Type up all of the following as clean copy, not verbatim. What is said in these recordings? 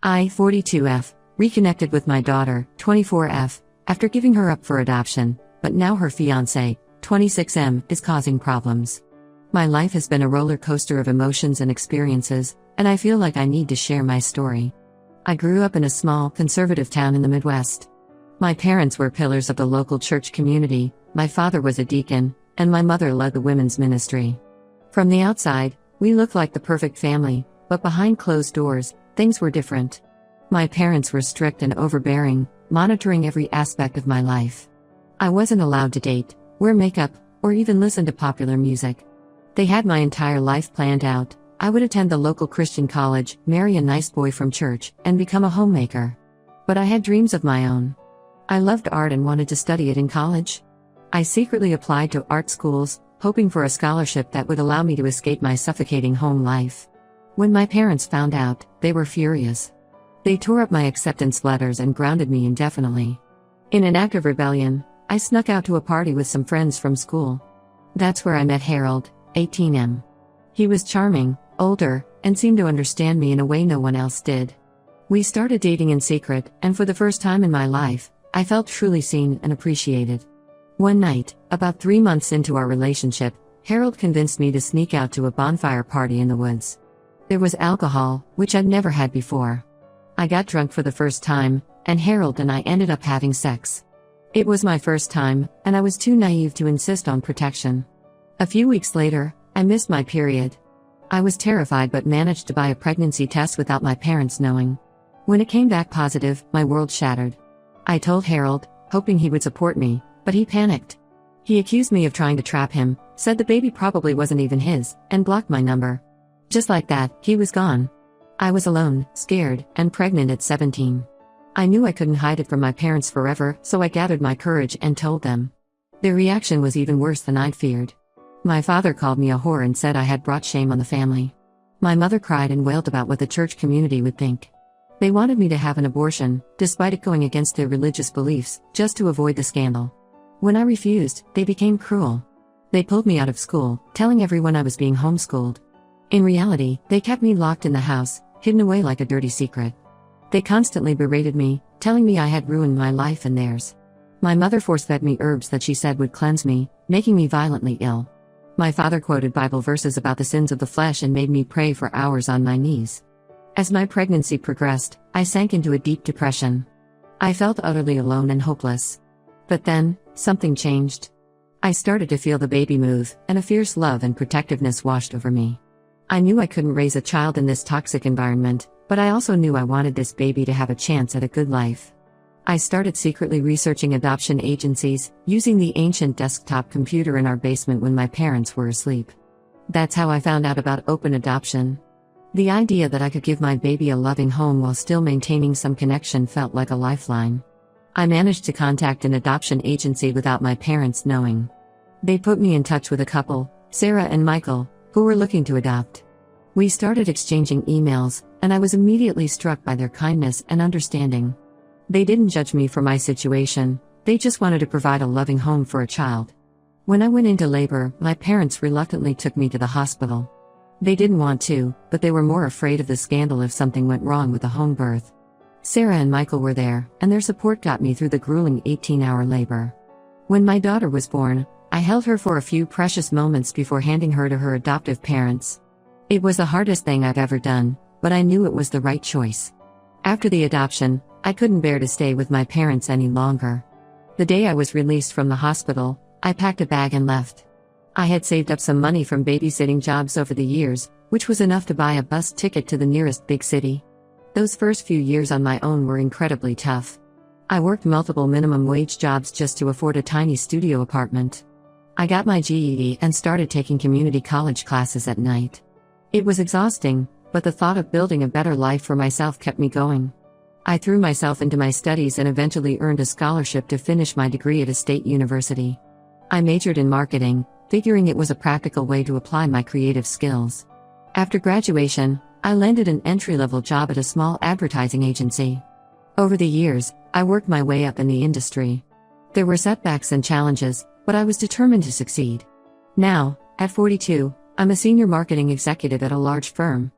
I, 42F, reconnected with my daughter, 24F, after giving her up for adoption, but now her fiancé, 26M, is causing problems. My life has been a roller coaster of emotions and experiences, and I feel like I need to share my story. I grew up in a small, conservative town in the Midwest. My parents were pillars of the local church community, my father was a deacon, and my mother led the women's ministry. From the outside, we looked like the perfect family, but behind closed doors, things were different. My parents were strict and overbearing, monitoring every aspect of my life. I wasn't allowed to date, wear makeup, or even listen to popular music. They had my entire life planned out. I would attend the local Christian college, marry a nice boy from church, and become a homemaker. But I had dreams of my own. I loved art and wanted to study it in college. I secretly applied to art schools, hoping for a scholarship that would allow me to escape my suffocating home life. When my parents found out, they were furious. They tore up my acceptance letters and grounded me indefinitely. In an act of rebellion, I snuck out to a party with some friends from school. That's where I met Harold, 18M. He was charming, older, and seemed to understand me in a way no one else did. We started dating in secret, and for the first time in my life, I felt truly seen and appreciated. One night, about 3 months into our relationship, Harold convinced me to sneak out to a bonfire party in the woods. There was alcohol, which I'd never had before. I got drunk for the first time, and Harold and I ended up having sex. It was my first time, and I was too naive to insist on protection. A few weeks later, I missed my period. I was terrified but managed to buy a pregnancy test without my parents knowing. When it came back positive, my world shattered. I told Harold, hoping he would support me, but he panicked. He accused me of trying to trap him, said the baby probably wasn't even his, and blocked my number. Just like that, he was gone. I was alone, scared, and pregnant at 17. I knew I couldn't hide it from my parents forever, so I gathered my courage and told them. Their reaction was even worse than I'd feared. My father called me a whore and said I had brought shame on the family. My mother cried and wailed about what the church community would think. They wanted me to have an abortion, despite it going against their religious beliefs, just to avoid the scandal. When I refused, they became cruel. They pulled me out of school, telling everyone I was being homeschooled. In reality, they kept me locked in the house, hidden away like a dirty secret. They constantly berated me, telling me I had ruined my life and theirs. My mother force-fed me herbs that she said would cleanse me, making me violently ill. My father quoted Bible verses about the sins of the flesh and made me pray for hours on my knees. As my pregnancy progressed, I sank into a deep depression. I felt utterly alone and hopeless. But then, something changed. I started to feel the baby move, and a fierce love and protectiveness washed over me. I knew I couldn't raise a child in this toxic environment, but I also knew I wanted this baby to have a chance at a good life. I started secretly researching adoption agencies, using the ancient desktop computer in our basement when my parents were asleep. That's how I found out about open adoption. The idea that I could give my baby a loving home while still maintaining some connection felt like a lifeline. I managed to contact an adoption agency without my parents knowing. They put me in touch with a couple, Sarah and Michael, who were looking to adopt. We started exchanging emails, and I was immediately struck by their kindness and understanding. They didn't judge me for my situation, they just wanted to provide a loving home for a child. When I went into labor, my parents reluctantly took me to the hospital. They didn't want to, but they were more afraid of the scandal if something went wrong with the home birth. Sarah and Michael were there, and their support got me through the grueling 18-hour labor. When my daughter was born, I held her for a few precious moments before handing her to her adoptive parents. It was the hardest thing I've ever done, but I knew it was the right choice. After the adoption, I couldn't bear to stay with my parents any longer. The day I was released from the hospital, I packed a bag and left. I had saved up some money from babysitting jobs over the years, which was enough to buy a bus ticket to the nearest big city. Those first few years on my own were incredibly tough. I worked multiple minimum wage jobs just to afford a tiny studio apartment. I got my GED and started taking community college classes at night. It was exhausting, but the thought of building a better life for myself kept me going. I threw myself into my studies and eventually earned a scholarship to finish my degree at a state university. I majored in marketing, figuring it was a practical way to apply my creative skills. After graduation, I landed an entry-level job at a small advertising agency. Over the years, I worked my way up in the industry. There were setbacks and challenges, but I was determined to succeed. Now, at 42, I'm a senior marketing executive at a large firm.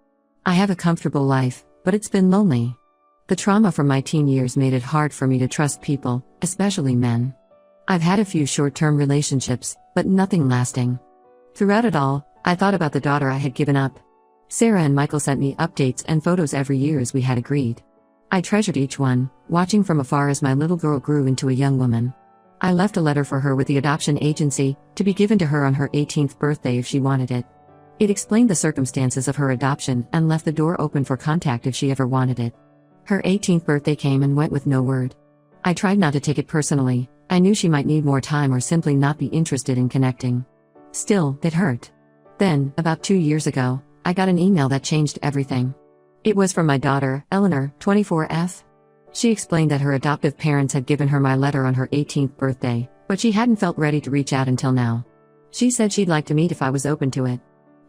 I have a comfortable life, but it's been lonely. The trauma from my teen years made it hard for me to trust people, especially men. I've had a few short-term relationships, but nothing lasting. Throughout it all, I thought about the daughter I had given up. Sarah and Michael sent me updates and photos every year as we had agreed. I treasured each one, watching from afar as my little girl grew into a young woman. I left a letter for her with the adoption agency, to be given to her on her 18th birthday if she wanted it. It explained the circumstances of her adoption and left the door open for contact if she ever wanted it. Her 18th birthday came and went with no word. I tried not to take it personally. I knew she might need more time or simply not be interested in connecting. Still, it hurt. Then, about 2 years ago, I got an email that changed everything. It was from my daughter, Eleanor, 24F. She explained that her adoptive parents had given her my letter on her 18th birthday, but she hadn't felt ready to reach out until now. She said she'd like to meet if I was open to it.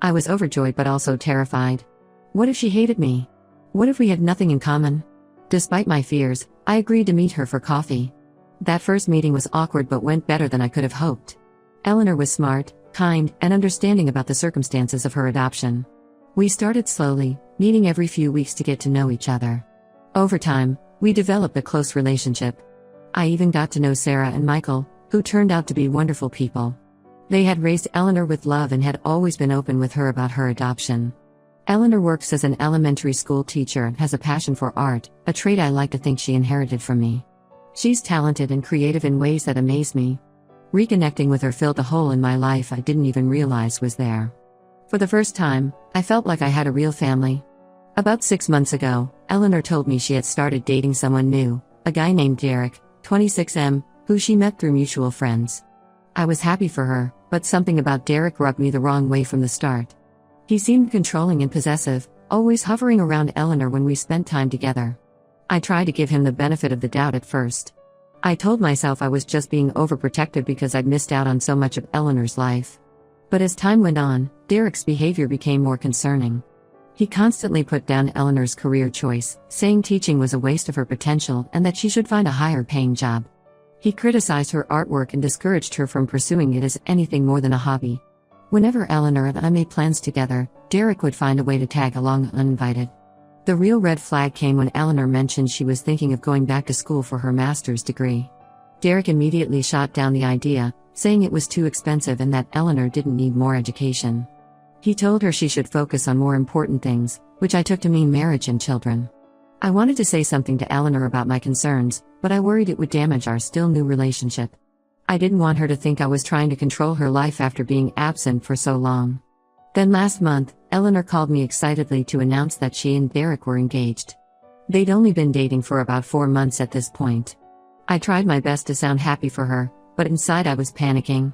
I was overjoyed but also terrified. What if she hated me? What if we had nothing in common? Despite my fears, I agreed to meet her for coffee. That first meeting was awkward but went better than I could have hoped. Eleanor was smart, kind, and understanding about the circumstances of her adoption. We started slowly, meeting every few weeks to get to know each other. Over time, we developed a close relationship. I even got to know Sarah and Michael, who turned out to be wonderful people. They had raised Eleanor with love and had always been open with her about her adoption. Eleanor works as an elementary school teacher and has a passion for art, a trait I like to think she inherited from me. She's talented and creative in ways that amaze me. Reconnecting with her filled a hole in my life I didn't even realize was there. For the first time, I felt like I had a real family. About 6 months ago, Eleanor told me she had started dating someone new, a guy named Derek, 26M, who she met through mutual friends. I was happy for her, but something about Derek rubbed me the wrong way from the start. He seemed controlling and possessive, always hovering around Eleanor when we spent time together. I tried to give him the benefit of the doubt at first. I told myself I was just being overprotective because I'd missed out on so much of Eleanor's life. But as time went on, Derek's behavior became more concerning. He constantly put down Eleanor's career choice, saying teaching was a waste of her potential and that she should find a higher-paying job. He criticized her artwork and discouraged her from pursuing it as anything more than a hobby. Whenever Eleanor and I made plans together, Derek would find a way to tag along uninvited. The real red flag came when Eleanor mentioned she was thinking of going back to school for her master's degree. Derek immediately shot down the idea, saying it was too expensive and that Eleanor didn't need more education. He told her she should focus on more important things, which I took to mean marriage and children. I wanted to say something to Eleanor about my concerns, but I worried it would damage our still new relationship. I didn't want her to think I was trying to control her life after being absent for so long. Then last month, Eleanor called me excitedly to announce that she and Derek were engaged. They'd only been dating for about 4 months at this point. I tried my best to sound happy for her, but inside I was panicking.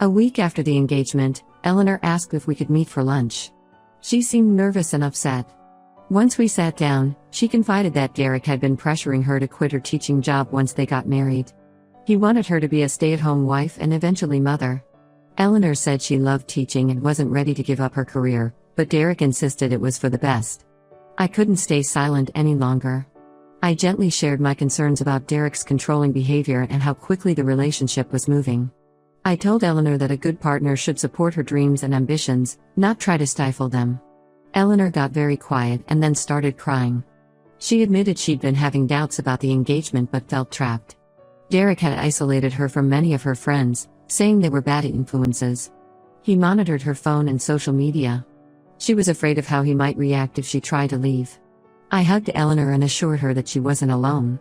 A week after the engagement, Eleanor asked if we could meet for lunch. She seemed nervous and upset. Once we sat down, she confided that Derek had been pressuring her to quit her teaching job once they got married. He wanted her to be a stay-at-home wife and eventually mother. Eleanor said she loved teaching and wasn't ready to give up her career, but Derek insisted it was for the best. I couldn't stay silent any longer. I gently shared my concerns about Derek's controlling behavior and how quickly the relationship was moving. I told Eleanor that a good partner should support her dreams and ambitions, not try to stifle them. Eleanor got very quiet and then started crying. She admitted she'd been having doubts about the engagement but felt trapped. Derek had isolated her from many of her friends, saying they were bad influences. He monitored her phone and social media. She was afraid of how he might react if she tried to leave. I hugged Eleanor and assured her that she wasn't alone.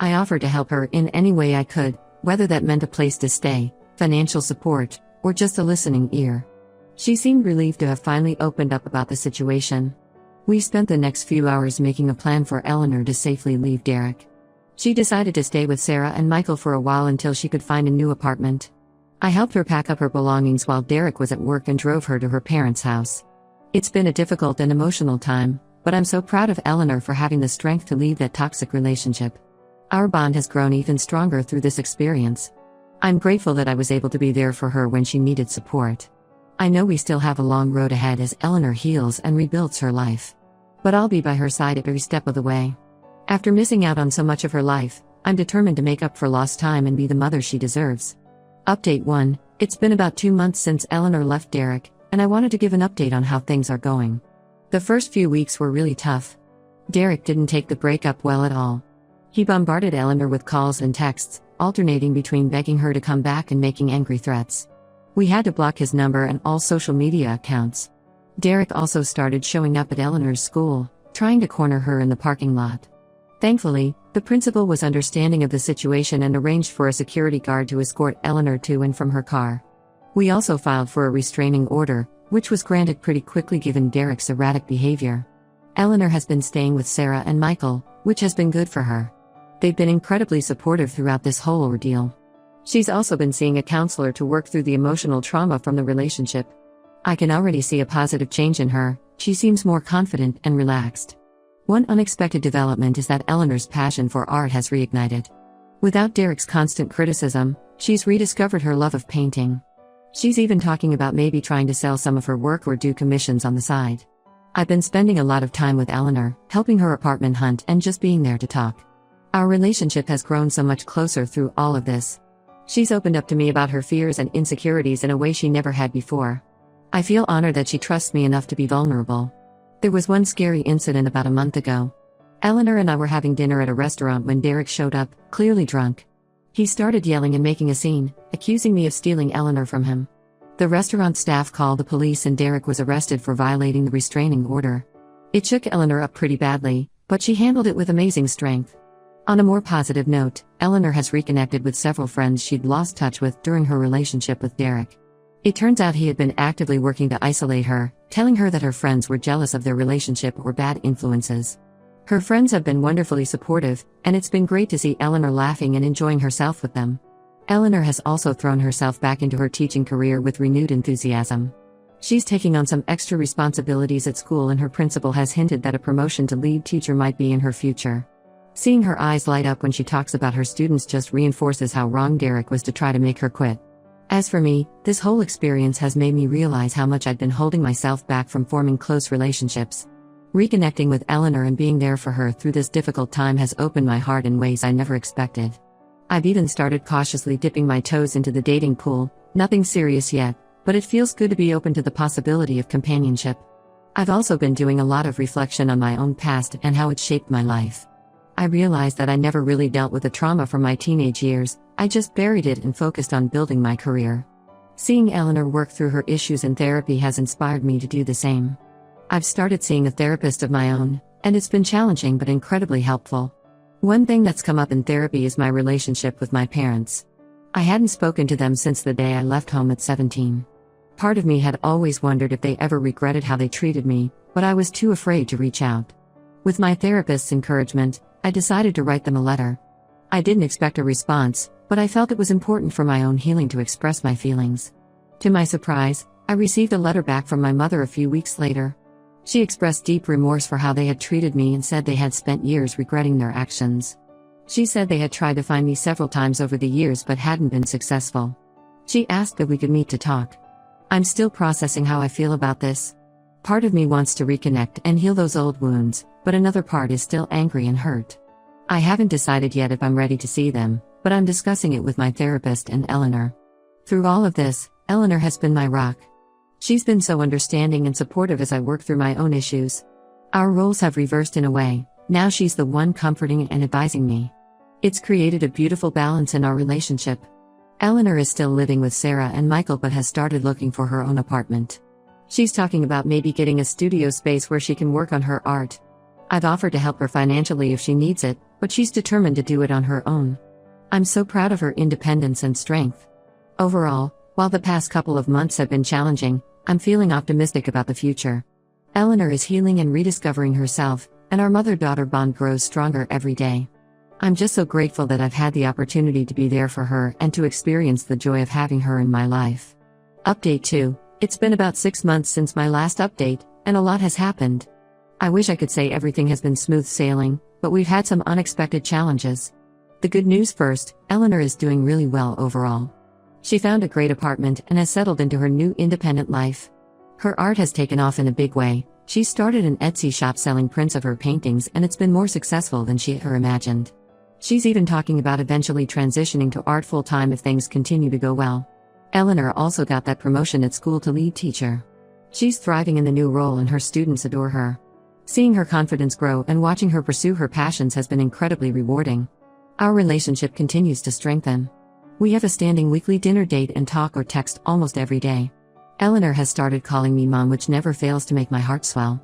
I offered to help her in any way I could, whether that meant a place to stay, financial support, or just a listening ear. She seemed relieved to have finally opened up about the situation. We spent the next few hours making a plan for Eleanor to safely leave Derek. She decided to stay with Sarah and Michael for a while until she could find a new apartment. I helped her pack up her belongings while Derek was at work and drove her to her parents' house. It's been a difficult and emotional time, but I'm so proud of Eleanor for having the strength to leave that toxic relationship. Our bond has grown even stronger through this experience. I'm grateful that I was able to be there for her when she needed support. I know we still have a long road ahead as Eleanor heals and rebuilds her life. But I'll be by her side every step of the way. After missing out on so much of her life, I'm determined to make up for lost time and be the mother she deserves. Update 1. It's been about 2 months since Eleanor left Derek, and I wanted to give an update on how things are going. The first few weeks were really tough. Derek didn't take the breakup well at all. He bombarded Eleanor with calls and texts, alternating between begging her to come back and making angry threats. We had to block his number and all social media accounts. Derek also started showing up at Eleanor's school, trying to corner her in the parking lot. Thankfully, the principal was understanding of the situation and arranged for a security guard to escort Eleanor to and from her car. We also filed for a restraining order, which was granted pretty quickly given Derek's erratic behavior. Eleanor has been staying with Sarah and Michael, which has been good for her. They've been incredibly supportive throughout this whole ordeal. She's also been seeing a counselor to work through the emotional trauma from the relationship. I can already see a positive change in her. She seems more confident and relaxed. One unexpected development is that Eleanor's passion for art has reignited. Without Derek's constant criticism, she's rediscovered her love of painting. She's even talking about maybe trying to sell some of her work or do commissions on the side. I've been spending a lot of time with Eleanor, helping her apartment hunt and just being there to talk. Our relationship has grown so much closer through all of this. She's opened up to me about her fears and insecurities in a way she never had before. I feel honored that she trusts me enough to be vulnerable. There was one scary incident about a month ago. Eleanor and I were having dinner at a restaurant when Derek showed up, clearly drunk. He started yelling and making a scene, accusing me of stealing Eleanor from him. The restaurant staff called the police and Derek was arrested for violating the restraining order. It shook Eleanor up pretty badly, but she handled it with amazing strength. On a more positive note, Eleanor has reconnected with several friends she'd lost touch with during her relationship with Derek. It turns out he had been actively working to isolate her, telling her that her friends were jealous of their relationship or bad influences. Her friends have been wonderfully supportive, and it's been great to see Eleanor laughing and enjoying herself with them. Eleanor has also thrown herself back into her teaching career with renewed enthusiasm. She's taking on some extra responsibilities at school and her principal has hinted that a promotion to lead teacher might be in her future. Seeing her eyes light up when she talks about her students just reinforces how wrong Derek was to try to make her quit. As for me, this whole experience has made me realize how much I'd been holding myself back from forming close relationships. Reconnecting with Eleanor and being there for her through this difficult time has opened my heart in ways I never expected. I've even started cautiously dipping my toes into the dating pool, nothing serious yet, but it feels good to be open to the possibility of companionship. I've also been doing a lot of reflection on my own past and how it shaped my life. I realized that I never really dealt with the trauma from my teenage years, I just buried it and focused on building my career. Seeing Eleanor work through her issues in therapy has inspired me to do the same. I've started seeing a therapist of my own, and it's been challenging but incredibly helpful. One thing that's come up in therapy is my relationship with my parents. I hadn't spoken to them since the day I left home at 17. Part of me had always wondered if they ever regretted how they treated me, but I was too afraid to reach out. With my therapist's encouragement, I decided to write them a letter. I didn't expect a response, but I felt it was important for my own healing to express my feelings. To my surprise, I received a letter back from my mother a few weeks later. She expressed deep remorse for how they had treated me and said they had spent years regretting their actions. She said they had tried to find me several times over the years but hadn't been successful. She asked if we could meet to talk. I'm still processing how I feel about this. Part of me wants to reconnect and heal those old wounds, but another part is still angry and hurt. I haven't decided yet if I'm ready to see them, but I'm discussing it with my therapist and Eleanor. Through all of this, Eleanor has been my rock. She's been so understanding and supportive as I work through my own issues. Our roles have reversed in a way, now she's the one comforting and advising me. It's created a beautiful balance in our relationship. Eleanor is still living with Sarah and Michael but has started looking for her own apartment. She's talking about maybe getting a studio space where she can work on her art. I've offered to help her financially if she needs it, but she's determined to do it on her own. I'm so proud of her independence and strength. Overall, while the past couple of months have been challenging, I'm feeling optimistic about the future. Eleanor is healing and rediscovering herself, and our mother-daughter bond grows stronger every day. I'm just so grateful that I've had the opportunity to be there for her and to experience the joy of having her in my life. Update 2. It's been about 6 months since my last update, and a lot has happened. I wish I could say everything has been smooth sailing, but we've had some unexpected challenges. The good news first, Eleanor is doing really well overall. She found a great apartment and has settled into her new independent life. Her art has taken off in a big way. She started an Etsy shop selling prints of her paintings and it's been more successful than she ever imagined. She's even talking about eventually transitioning to art full-time if things continue to go well. Eleanor also got that promotion at school to lead teacher. She's thriving in the new role and her students adore her. Seeing her confidence grow and watching her pursue her passions has been incredibly rewarding. Our relationship continues to strengthen. We have a standing weekly dinner date and talk or text almost every day. Eleanor has started calling me mom, which never fails to make my heart swell.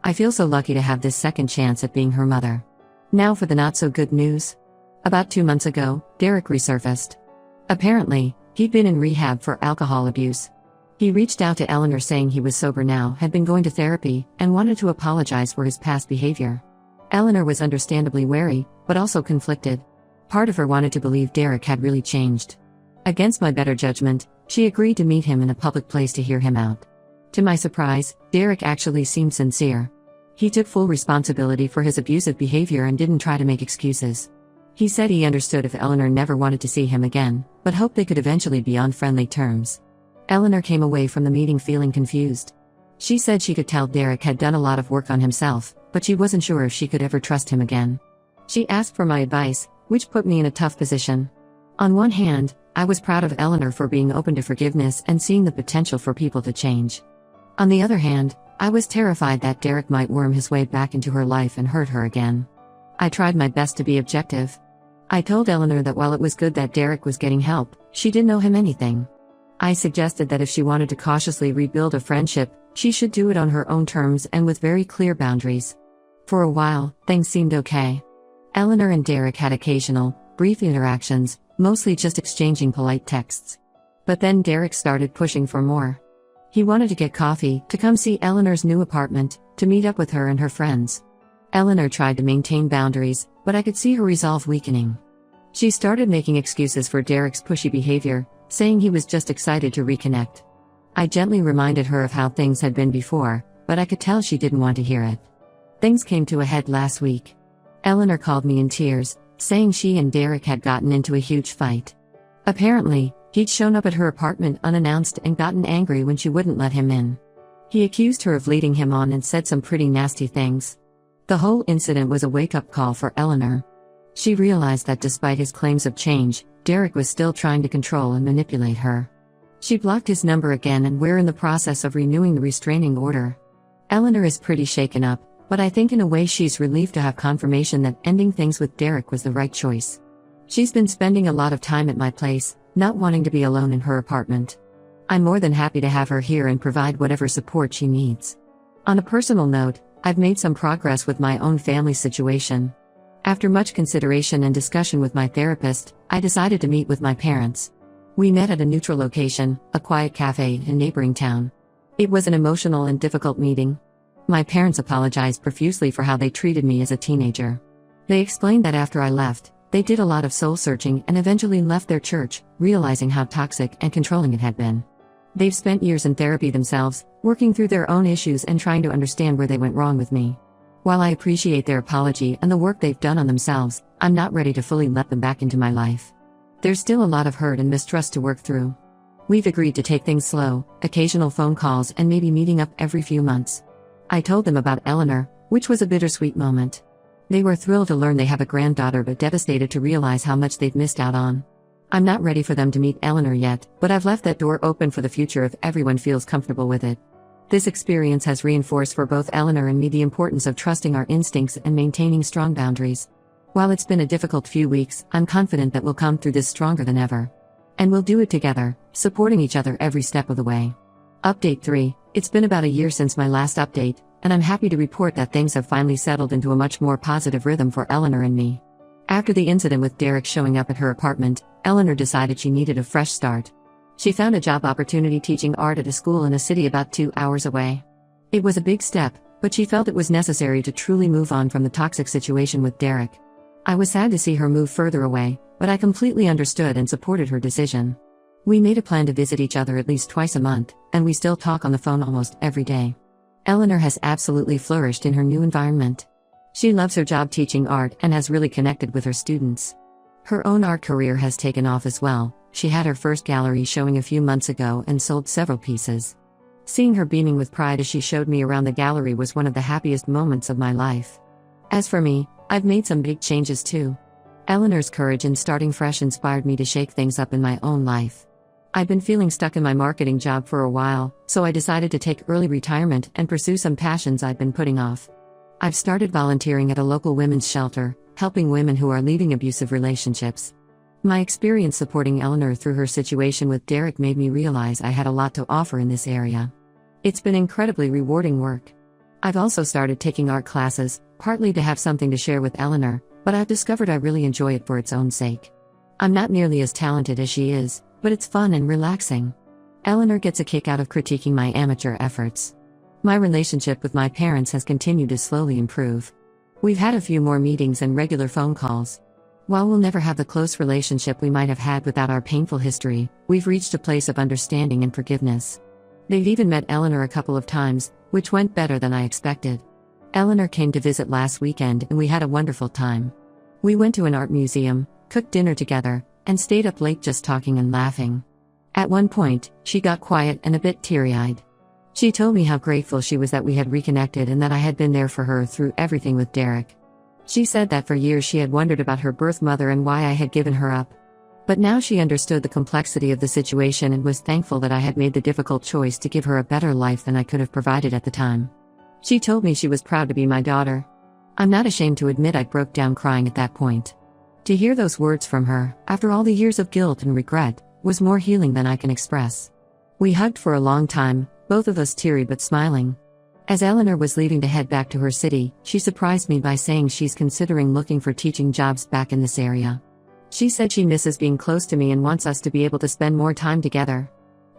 I feel so lucky to have this second chance at being her mother. Now for the not-so-good news. About 2 months ago, Derek resurfaced. Apparently, he'd been in rehab for alcohol abuse. He reached out to Eleanor saying he was sober now, had been going to therapy, and wanted to apologize for his past behavior. Eleanor was understandably wary, but also conflicted. Part of her wanted to believe Derek had really changed. Against my better judgment, she agreed to meet him in a public place to hear him out. To my surprise, Derek actually seemed sincere. He took full responsibility for his abusive behavior and didn't try to make excuses. He said he understood if Eleanor never wanted to see him again, but hoped they could eventually be on friendly terms. Eleanor came away from the meeting feeling confused. She said she could tell Derek had done a lot of work on himself, but she wasn't sure if she could ever trust him again. She asked for my advice, which put me in a tough position. On one hand, I was proud of Eleanor for being open to forgiveness and seeing the potential for people to change. On the other hand, I was terrified that Derek might worm his way back into her life and hurt her again. I tried my best to be objective. I told Eleanor that while it was good that Derek was getting help, she didn't owe him anything. I suggested that if she wanted to cautiously rebuild a friendship, she should do it on her own terms and with very clear boundaries. For a while, things seemed okay. Eleanor and Derek had occasional, brief interactions, mostly just exchanging polite texts. But then Derek started pushing for more. He wanted to get coffee, to come see Eleanor's new apartment, to meet up with her and her friends. Eleanor tried to maintain boundaries, but I could see her resolve weakening. She started making excuses for Derek's pushy behavior, saying he was just excited to reconnect. I gently reminded her of how things had been before, but I could tell she didn't want to hear it. Things came to a head last week. Eleanor called me in tears, saying she and Derek had gotten into a huge fight. Apparently, he'd shown up at her apartment unannounced and gotten angry when she wouldn't let him in. He accused her of leading him on and said some pretty nasty things. The whole incident was a wake-up call for Eleanor. She realized that despite his claims of change, Derek was still trying to control and manipulate her. She blocked his number again, and we're in the process of renewing the restraining order. Eleanor is pretty shaken up, but I think in a way she's relieved to have confirmation that ending things with Derek was the right choice. She's been spending a lot of time at my place, not wanting to be alone in her apartment. I'm more than happy to have her here and provide whatever support she needs. On a personal note, I've made some progress with my own family situation. After much consideration and discussion with my therapist, I decided to meet with my parents. We met at a neutral location, a quiet cafe in a neighboring town. It was an emotional and difficult meeting. My parents apologized profusely for how they treated me as a teenager. They explained that after I left, they did a lot of soul-searching and eventually left their church, realizing how toxic and controlling it had been. They've spent years in therapy themselves, working through their own issues and trying to understand where they went wrong with me. While I appreciate their apology and the work they've done on themselves, I'm not ready to fully let them back into my life. There's still a lot of hurt and mistrust to work through. We've agreed to take things slow, occasional phone calls and maybe meeting up every few months. I told them about Eleanor, which was a bittersweet moment. They were thrilled to learn they have a granddaughter but devastated to realize how much they've missed out on. I'm not ready for them to meet Eleanor yet, but I've left that door open for the future if everyone feels comfortable with it. This experience has reinforced for both Eleanor and me the importance of trusting our instincts and maintaining strong boundaries. While it's been a difficult few weeks, I'm confident that we'll come through this stronger than ever. And we'll do it together, supporting each other every step of the way. Update 3. It's been about a year since my last update, and I'm happy to report that things have finally settled into a much more positive rhythm for Eleanor and me. After the incident with Derek showing up at her apartment, Eleanor decided she needed a fresh start. She found a job opportunity teaching art at a school in a city about 2 hours away. It was a big step, but she felt it was necessary to truly move on from the toxic situation with Derek. I was sad to see her move further away, but I completely understood and supported her decision. We made a plan to visit each other at least twice a month, and we still talk on the phone almost every day. Eleanor has absolutely flourished in her new environment. She loves her job teaching art and has really connected with her students. Her own art career has taken off as well. She had her first gallery showing a few months ago and sold several pieces. Seeing her beaming with pride as she showed me around the gallery was one of the happiest moments of my life. As for me, I've made some big changes too. Eleanor's courage in starting fresh inspired me to shake things up in my own life. I've been feeling stuck in my marketing job for a while, so I decided to take early retirement and pursue some passions I'd been putting off. I've started volunteering at a local women's shelter, helping women who are leaving abusive relationships. My experience supporting Eleanor through her situation with Derek made me realize I had a lot to offer in this area. It's been incredibly rewarding work. I've also started taking art classes, partly to have something to share with Eleanor, but I've discovered I really enjoy it for its own sake. I'm not nearly as talented as she is, but it's fun and relaxing. Eleanor gets a kick out of critiquing my amateur efforts. My relationship with my parents has continued to slowly improve. We've had a few more meetings and regular phone calls. While we'll never have the close relationship we might have had without our painful history, we've reached a place of understanding and forgiveness. They've even met Eleanor a couple of times, which went better than I expected. Eleanor came to visit last weekend and we had a wonderful time. We went to an art museum, cooked dinner together, and stayed up late just talking and laughing. At one point, she got quiet and a bit teary-eyed. She told me how grateful she was that we had reconnected and that I had been there for her through everything with Derek. She said that for years she had wondered about her birth mother and why I had given her up. But now she understood the complexity of the situation and was thankful that I had made the difficult choice to give her a better life than I could have provided at the time. She told me she was proud to be my daughter. I'm not ashamed to admit I broke down crying at that point. To hear those words from her, after all the years of guilt and regret, was more healing than I can express. We hugged for a long time, both of us teary but smiling. As Eleanor was leaving to head back to her city, she surprised me by saying she's considering looking for teaching jobs back in this area. She said she misses being close to me and wants us to be able to spend more time together.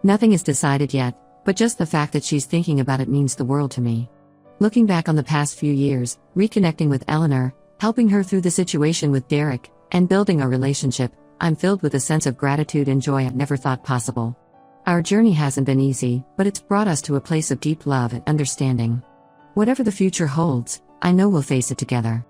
Nothing is decided yet, but just the fact that she's thinking about it means the world to me. Looking back on the past few years, reconnecting with Eleanor, helping her through the situation with Derek, and building our relationship, I'm filled with a sense of gratitude and joy I've never thought possible. Our journey hasn't been easy, but it's brought us to a place of deep love and understanding. Whatever the future holds, I know we'll face it together.